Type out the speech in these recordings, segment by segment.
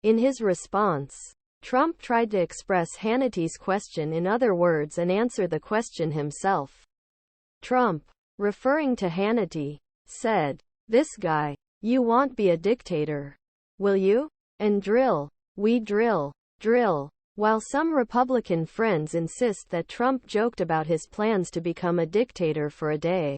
In his response, Trump tried to express Hannity's question in other words and answer the question himself. Trump, referring to Hannity, said, "This guy, you won't be a dictator, will you? And drill, we drill, drill." While some Republican friends insist that Trump joked about his plans to become a dictator for a day,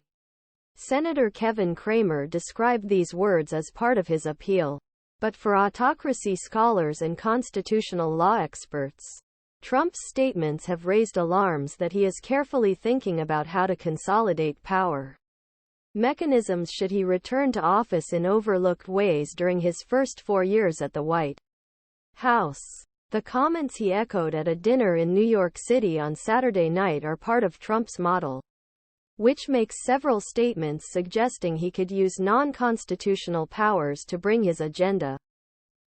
Senator Kevin Cramer described these words as part of his appeal. But for autocracy scholars and constitutional law experts, Trump's statements have raised alarms that he is carefully thinking about how to consolidate power mechanisms should he return to office in overlooked ways during his first 4 years at the White House. The comments he echoed at a dinner in New York City on Saturday night are part of Trump's model, which makes several statements suggesting he could use non-constitutional powers to bring his agenda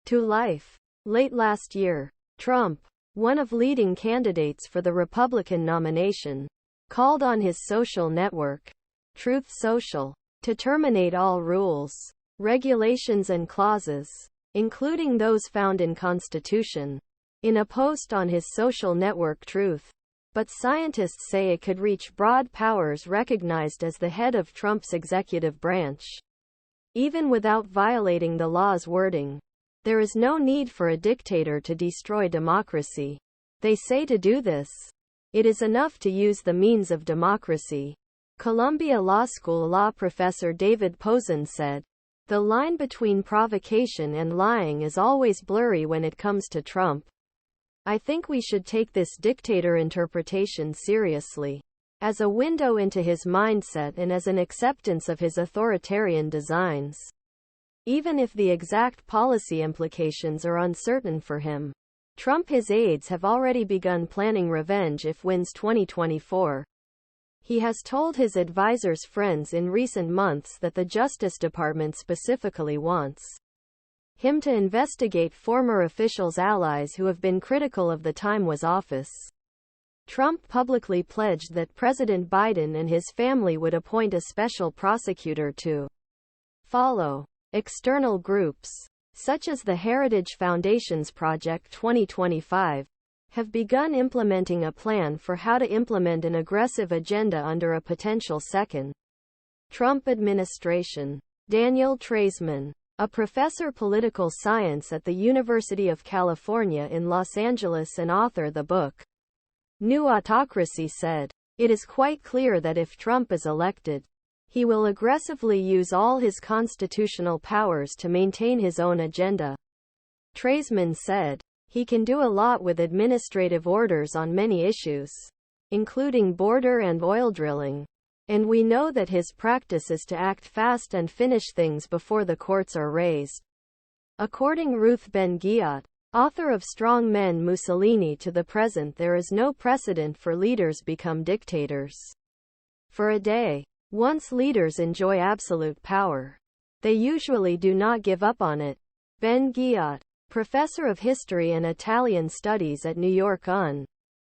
to life. Late last year, Trump, one of leading candidates for the Republican nomination, called on his social network, Truth Social, to terminate all rules, regulations and clauses, including those found in Constitution, in a post on his social network Truth. But scientists say it could reach broad powers recognized as the head of Trump's executive branch. Even without violating the law's wording, there is no need for a dictator to destroy democracy. They say to do this, it is enough to use the means of democracy. Columbia Law School law professor David Pozan said, "The line between provocation and lying is always blurry when it comes to Trump. I think we should take this dictator interpretation seriously, as a window into his mindset and as an acceptance of his authoritarian designs, even if the exact policy implications are uncertain for him." His aides have already begun planning revenge if wins 2024. He has told his advisors' friends in recent months that the Justice Department specifically wants him to investigate former officials' allies who have been critical of the time was office. Trump publicly pledged that President Biden and his family would appoint a special prosecutor to follow. External groups, such as the Heritage Foundation's Project 2025, have begun implementing a plan for how to implement an aggressive agenda under a potential second Trump administration. Daniel Treisman, a professor of political science at the University of California in Los Angeles and author of the book New Autocracy, said, "It is quite clear that if Trump is elected, he will aggressively use all his constitutional powers to maintain his own agenda." Treisman said, "He can do a lot with administrative orders on many issues, including border and oil drilling. And we know that his practice is to act fast and finish things before the courts are raised." According to Ruth Ben-Ghiat, author of Strong Men Mussolini to the Present, there is no precedent for leaders become dictators for a day. Once leaders enjoy absolute power, they usually do not give up on it. Ben-Ghiat, professor of history and Italian studies at New York UN.